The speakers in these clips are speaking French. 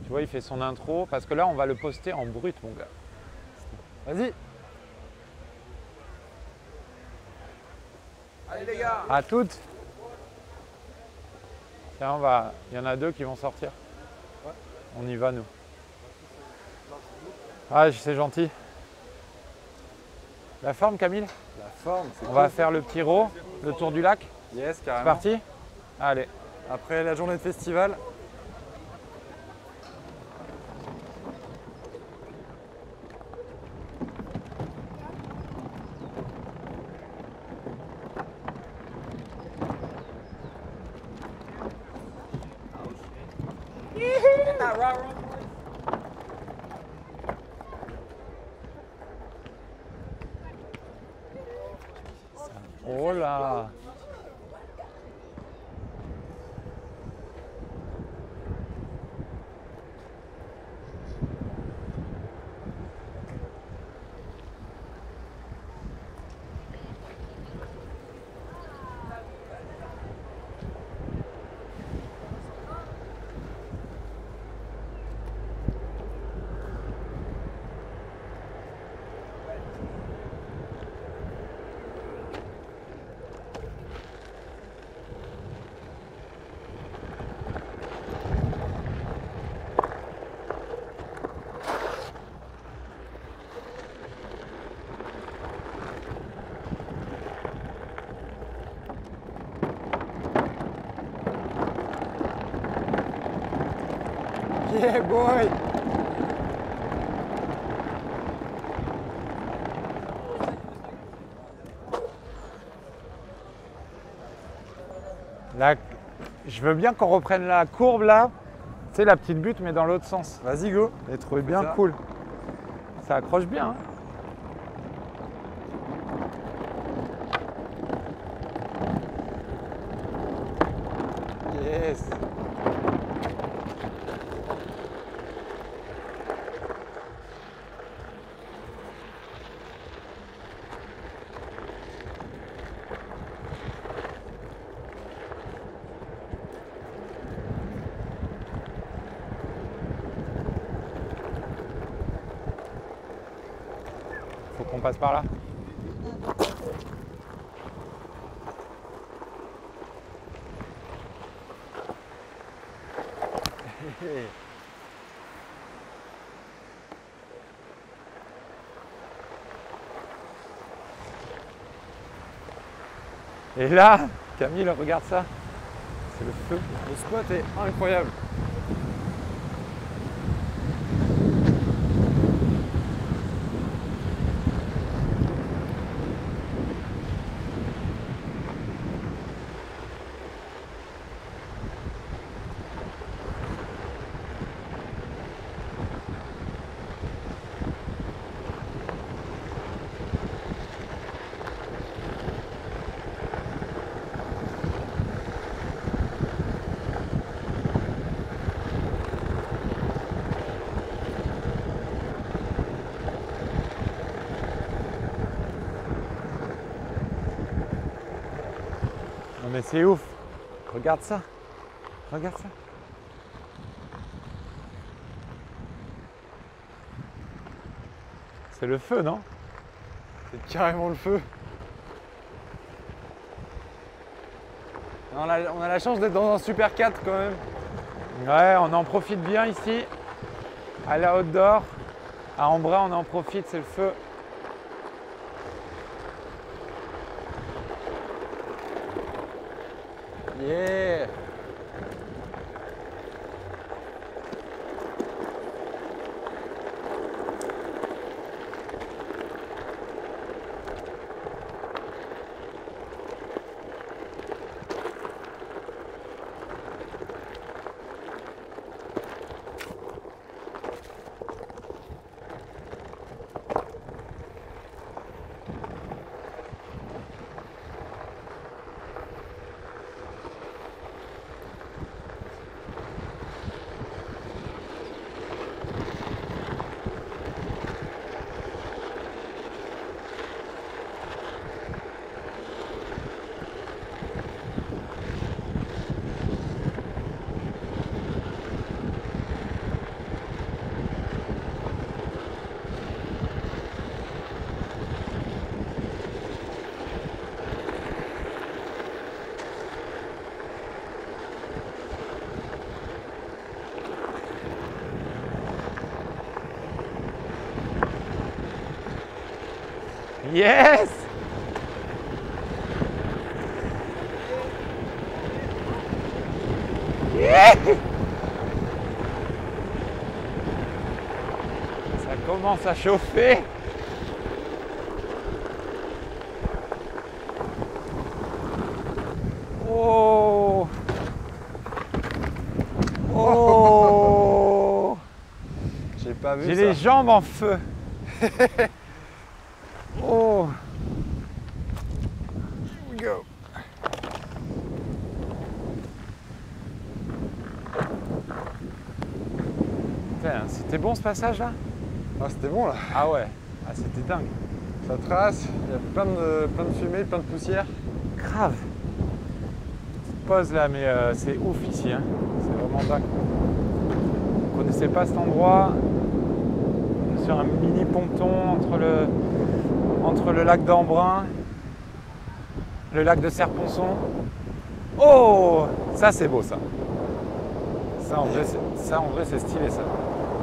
Tu vois, il fait son intro. Parce que là, on va le poster en brut, mon gars. Vas-y. Allez les gars. À toutes. Tiens, on va. Il y en a 2 qui vont sortir. Ouais. On y va, nous. Ah, c'est gentil. La forme, Camille? La forme, c'est On cool. va faire le petit row, le tour du lac. Yes, C'est carrément. parti? Allez. Après la journée de festival. Oh là! Yeah, boy! Là, je veux bien qu'on reprenne la courbe là. Tu sais, la petite butte, mais dans l'autre sens. Vas-y, go. J'ai trouvé bien ça. cool. Ça accroche bien. Hein. Yes. Faut qu'on passe par là. Et là, Camille, regarde ça. C'est le feu. Le spot est incroyable. Non mais c'est ouf. Regarde ça. Regarde ça. C'est le feu, non? C'est carrément le feu. On a la chance d'être dans un Super 4 quand même. Ouais, on en profite bien ici. À la outdoor. À Embrun, on en profite, c'est le feu. Yeah. Yes! Yeah! Ça commence à chauffer. Oh! Oh! J'ai pas vu J'ai ça. les jambes en feu. Oh! Go. Putain, c'était bon ce passage là? Ah, c'était bon là. Ah ouais, ah, c'était dingue. Ça trace, il y a plein de fumée, plein de poussière. Grave. Petite pause là, mais c'est ouf ici. Hein. C'est vraiment dingue. Je ne connaissais pas cet endroit. On est sur un mini ponton entre le lac d'Embrun, le lac de Serponçon. Oh! Ça c'est beau ça. Ça en vrai c'est stylé ça.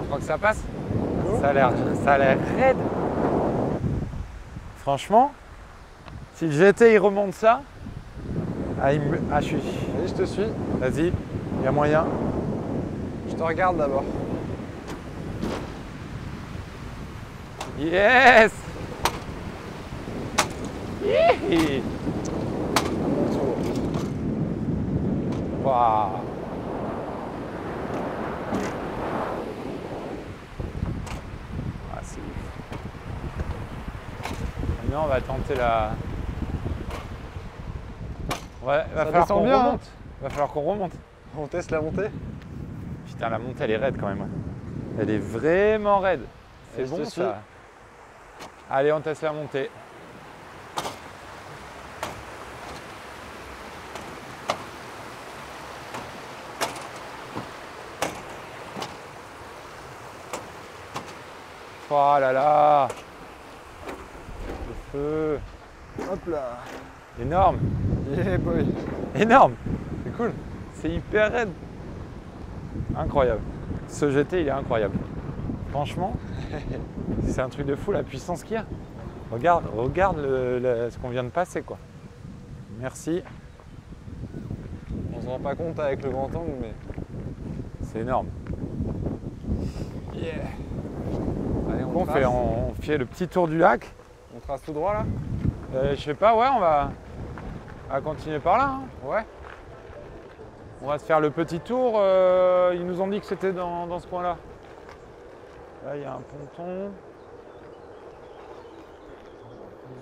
Je crois que ça passe. Ça a l'air raide. Franchement, si le GT il remonte ça, je suis. Allez, je te suis. Vas-y, il y a moyen. Je te regarde d'abord. Yes! Hi! À mon tour. Waouh! Ah, c'est ouf. Maintenant, on va tenter la. Ouais, va Ça falloir descend qu'on bien, remonte. Va falloir qu'on remonte. On teste la montée. Putain, la montée, elle est raide quand même. Ouais. Elle est vraiment raide. C'est Allez, je bon te suis. ça. Allez, on teste la montée. Oh là là! Le feu! Hop là. Énorme! Yeah boy. Énorme! C'est cool. C'est hyper raide! Incroyable! Ce GT, il est incroyable. Franchement, c'est un truc de fou la puissance qu'il y a. Regarde ce qu'on vient de passer quoi. Merci, On se rend pas compte avec le grand angle, mais. c'est énorme. Yeah. Allez, On fait le petit tour du lac. On trace tout droit là. Je sais pas, ouais, on va continuer par là. Hein. Ouais. On va se faire le petit tour. Ils nous ont dit que c'était dans ce coin-là. Là, il y a un ponton.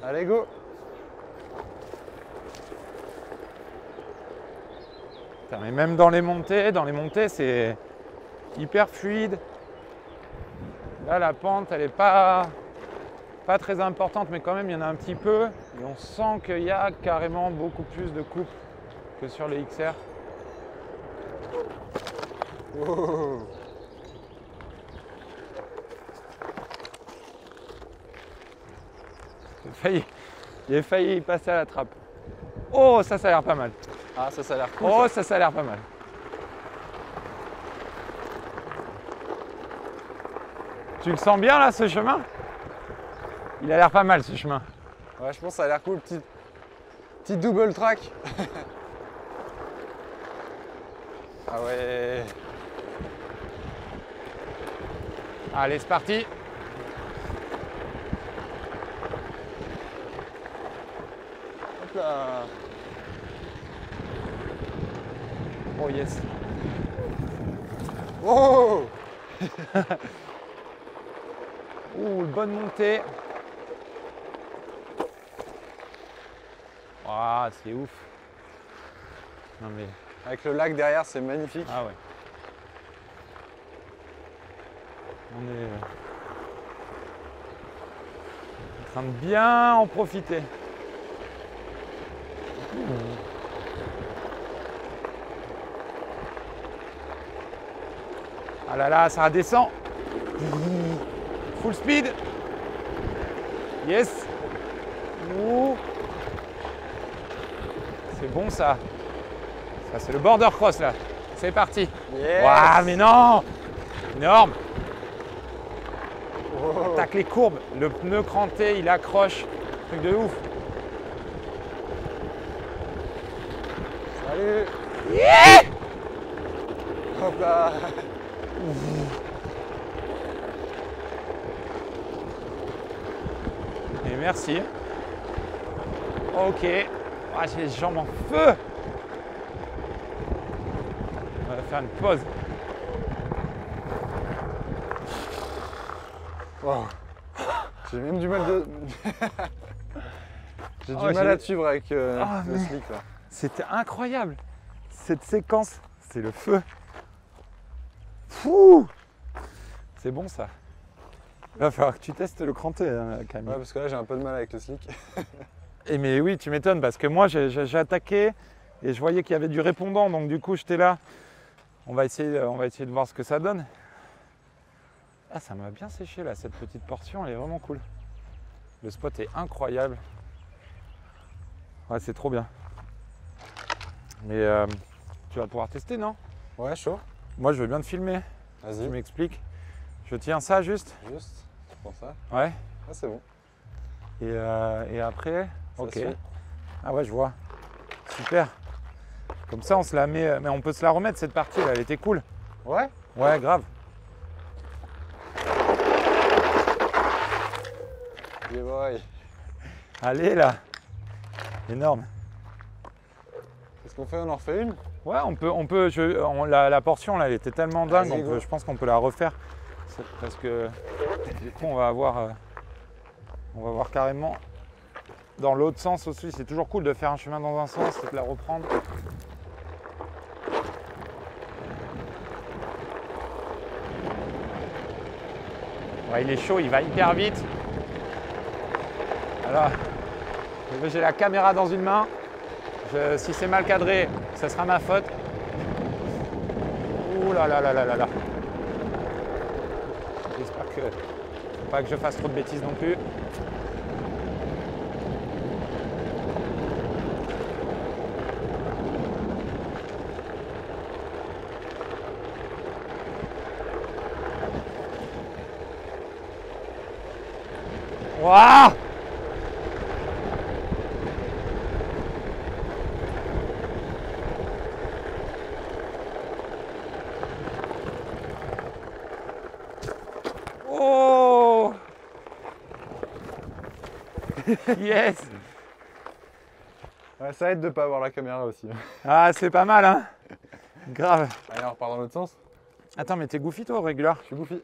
Allez go. Putain, mais même dans les montées, c'est hyper fluide. Là, la pente, elle est pas très importante, mais quand même, il y en a un petit peu. Et on sent qu'il y a carrément beaucoup plus de coupe que sur les XR. Wow. J'ai failli y passer à la trappe. Oh, ça a l'air pas mal. Ah, ça a l'air cool. Oh, ça a l'air pas mal. Tu le sens bien là, ce chemin? Il a l'air pas mal ce chemin. Ouais, je pense que ça a l'air cool. Petit double track. Ah ouais. Allez, c'est parti. Hop là. Oh yes. Oh. Ouh, bonne montée. Ah, c'est ouf. Non mais. Avec le lac derrière, c'est magnifique. Ah ouais. On est en train de bien en profiter. Ah là là, ça redescend. Full speed. Yes. Ouh. C'est bon ça. Ça c'est le border cross là. C'est parti. Yes. Waouh, mais non. Énorme. Oh. Attaque les courbes. Le pneu cranté, il accroche. Truc de ouf. Salut. Hop là. Et merci. Ok. Ah, j'ai les jambes en feu. On va faire une pause. Wow. J'ai même du mal de. J'ai du Oh, mal à te suivre avec le mais- slick là. C'était incroyable. Cette séquence, c'est le feu. Fou. C'est bon ça. Il va falloir que tu testes le cranté, hein, Camille. Ouais, parce que là j'ai un peu de mal avec le slick. Et mais oui, tu m'étonnes parce que moi j'ai attaqué et je voyais qu'il y avait du répondant, donc du coup j'étais là. On va essayer de voir ce que ça donne. Ah, ça m'a bien séché là, cette petite portion, elle est vraiment cool. Le spot est incroyable. Ouais, c'est trop bien. Mais tu vas pouvoir tester, non? Ouais, chaud. Moi je veux bien te filmer. Tu Vas-y. m'expliques. Je tiens ça juste. Juste, tu prends ça. Ouais. Ah, c'est bon. Et après. Ça Ok. suit. Ah ouais, je vois. Super. Comme ça, on se la met. Mais on peut se la remettre cette partie là, elle était cool. Ouais. Ouais, grave. Yeah boy. Allez là. Énorme. Qu'est-ce qu'on fait? On en refait une? Ouais, la portion là, elle était tellement dingue, Vas-y, go. je pense qu'on peut la refaire. Parce que du coup, on va voir carrément dans l'autre sens aussi. C'est toujours cool de faire un chemin dans un sens et de la reprendre. Ouais, il est chaud, il va hyper vite. Alors, j'ai la caméra dans une main. Si c'est mal cadré, ça sera ma faute. Ouh là là là là là là. J'espère que faut pas que je fasse trop de bêtises non plus. Waouh! Oh! Yes! Ouais, ça aide de pas avoir la caméra aussi. Ah, c'est pas mal, hein? Grave. Allez, on repart dans l'autre sens. Attends, mais t'es goofy toi au régular? Je suis goofy.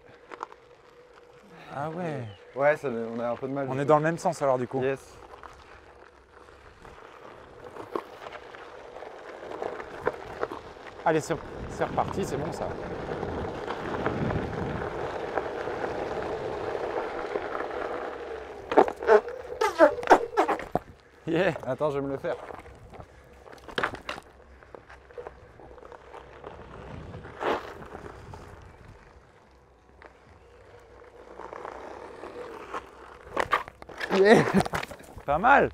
Ah ouais. Ouais, on a un peu de mal. On est dans le même sens alors du coup. Yes. Allez, c'est reparti, c'est bon ça. Yeah. Attends, je vais me le faire. Yeah. Pas mal.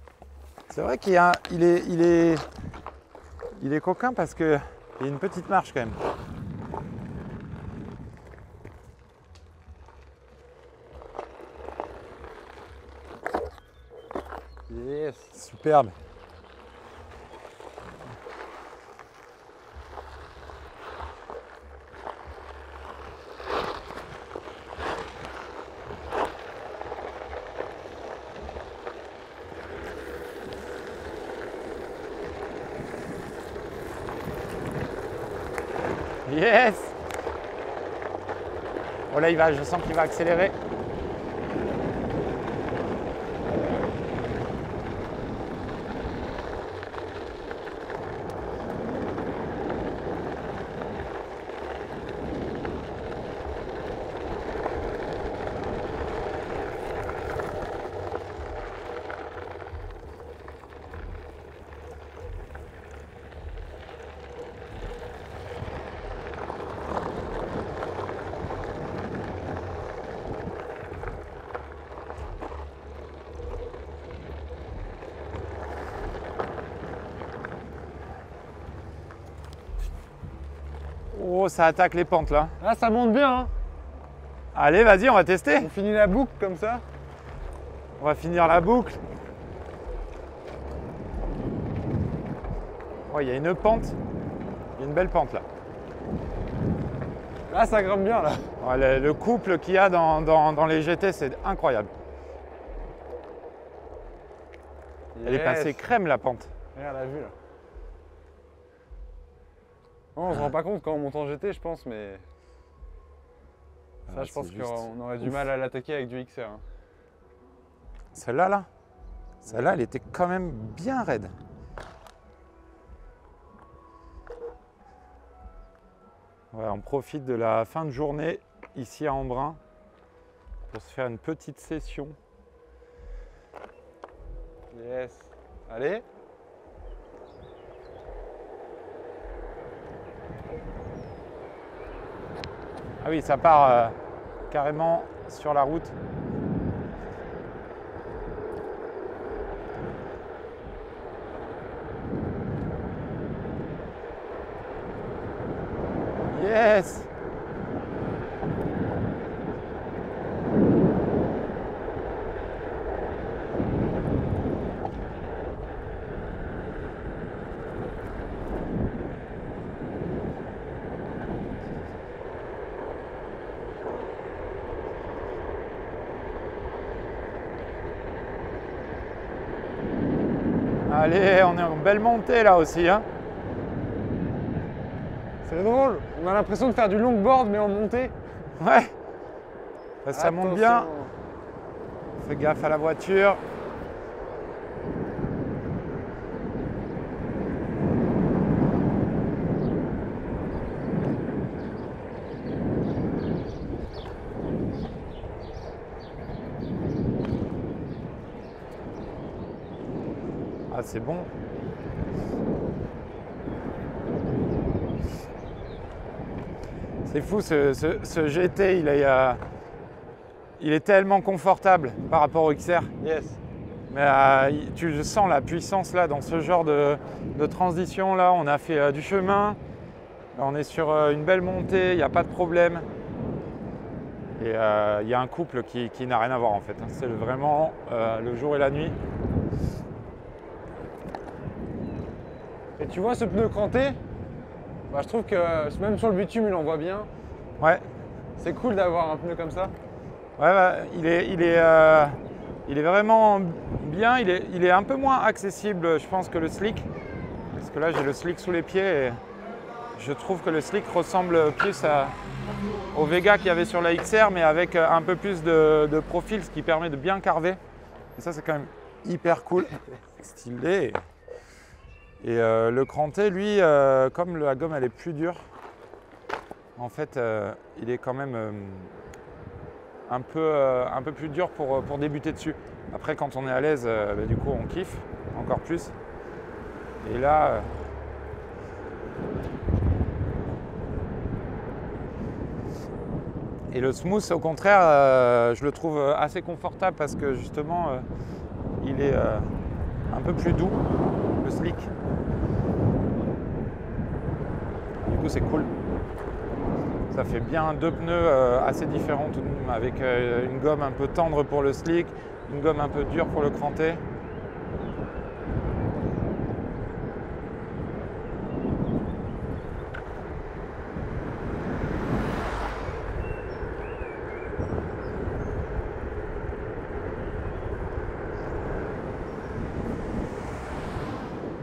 C'est vrai qu'il est coquin parce que il y a une petite marche quand même. Yes. Superbe. Yes. Oh là, je sens qu'il va accélérer. Oh, ça attaque les pentes là. Ah, ça monte bien, hein. Allez, vas-y, on va tester. On finit la boucle comme ça. On va finir la boucle. Ouais, il y a une pente. Il y a une belle pente là. Là, ça grimpe bien là. Ouais, le couple qu'il y a dans les GT, c'est incroyable. Elle est passée crème la pente. Regarde la vue là. Non, on se rend pas compte quand on monte en GT, je pense, mais. Ça, je pense qu'on aurait du mal à l'attaquer avec du XR. Hein. Celle-là, là, celle-là, elle était quand même bien raide. Ouais, on profite de la fin de journée ici à Embrun pour se faire une petite session. Yes. Allez. Ah oui, ça part carrément sur la route. Yes! Allez, on est en belle montée là aussi. Hein. C'est drôle, on a l'impression de faire du longboard mais en montée. Ouais, ça monte bien. Fais gaffe à la voiture. Ah, c'est bon. C'est fou, ce GT, il est tellement confortable par rapport au XR. Yes. Mais tu sens la puissance là dans ce genre de transition là. On a fait du chemin. Là, on est sur une belle montée, il n'y a pas de problème. Et il y a un couple qui n'a rien à voir en fait. C'est vraiment le jour et la nuit. Et tu vois ce pneu cranté, bah, je trouve que même sur le bitume il envoie bien. Ouais. C'est cool d'avoir un pneu comme ça. Ouais, bah, il est vraiment bien. Il est un peu moins accessible, je pense, que le slick. Parce que là, j'ai le slick sous les pieds et je trouve que le slick ressemble plus au Vega qu'il y avait sur la XR, mais avec un peu plus de profil, ce qui permet de bien carver. Et ça, c'est quand même hyper cool. Stylé. Et le cranté, lui, comme la gomme elle est plus dure, en fait, il est quand même un peu plus dur pour débuter dessus. Après, quand on est à l'aise, bah, du coup, on kiffe encore plus. Et là, et le smooth, au contraire, je le trouve assez confortable parce que justement, il est un peu plus doux, le slick. Du coup, c'est cool. Ça fait bien deux pneus assez différents tout de même, avec une gomme un peu tendre pour le slick, une gomme un peu dure pour le cranté.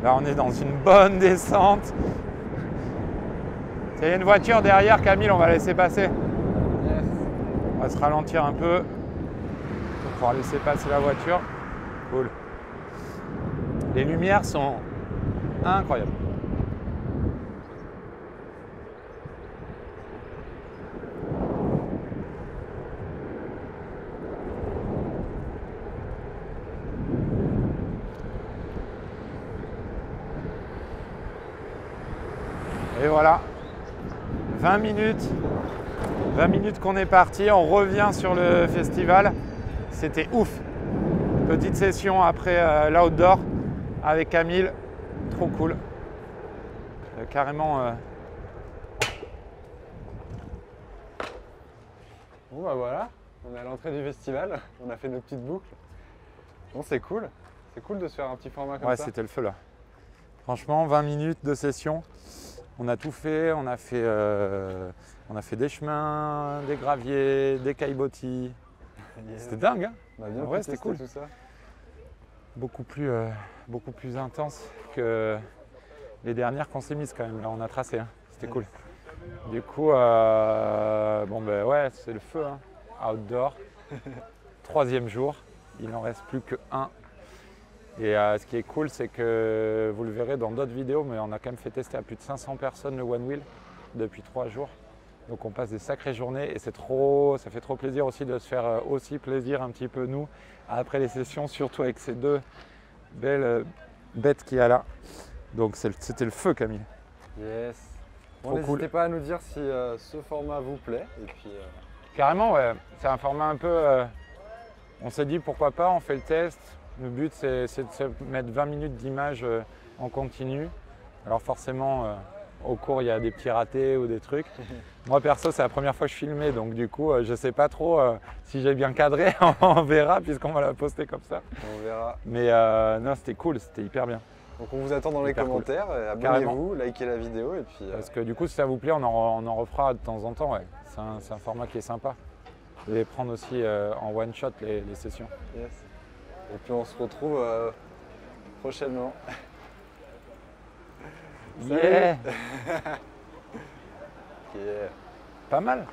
Là, on est dans une bonne descente. Il y a une voiture derrière, Camille, on va laisser passer. Yes. On va se ralentir un peu pour pouvoir laisser passer la voiture. Cool. Les lumières sont incroyables. Et voilà. 20 minutes qu'on est parti, on revient sur le festival. C'était ouf. Petite session après l'outdoor avec Camille, trop cool. Carrément. Bon bah voilà, on est à l'entrée du festival, on a fait nos petites boucles. Bon c'est cool de se faire un petit format comme Ouais, ça. c'était le feu là. Franchement, 20 minutes de session. On a tout fait. On a fait des chemins, des graviers, des caillebotis. Yeah. C'était dingue, hein? On a bien En vrai, pu c'était tester cool. tout ça. Beaucoup plus intense que les dernières qu'on s'est mises quand même. Là, on a tracé, hein. C'était cool. Du coup, bon ben ouais, c'est le feu, hein. Outdoor. 3e jour, il n'en reste plus que 1. Et ce qui est cool, c'est que vous le verrez dans d'autres vidéos, mais on a quand même fait tester à plus de 500 personnes le One Wheel depuis 3 jours. Donc on passe des sacrées journées et ça fait trop plaisir aussi de se faire aussi plaisir un petit peu nous après les sessions, surtout avec ces 2 belles bêtes qu'il y a là. Donc c'était le feu, Camille. Yes. Bon, Trop n'hésitez cool. pas à nous dire si ce format vous plaît. Et puis, Carrément, ouais. C'est un format un peu. On s'est dit pourquoi pas, on fait le test. Le but c'est de se mettre 20 minutes d'image en continu. Alors forcément, au cours il y a des petits ratés ou des trucs. Moi perso c'est la première fois que je filmais, donc du coup je sais pas trop si j'ai bien cadré, on verra puisqu'on va la poster comme ça. on verra. Mais non, c'était cool, c'était hyper bien. Donc on vous attend dans les Hyper cool. commentaires. Abonnez-vous, likez la vidéo et puis. Parce que du coup si ça vous plaît, on en refera de temps en temps. Ouais. C'est un format qui est sympa. Je vais prendre aussi en one shot les sessions. Yes. Et puis on se retrouve prochainement. Yeah. Yeah. Pas mal.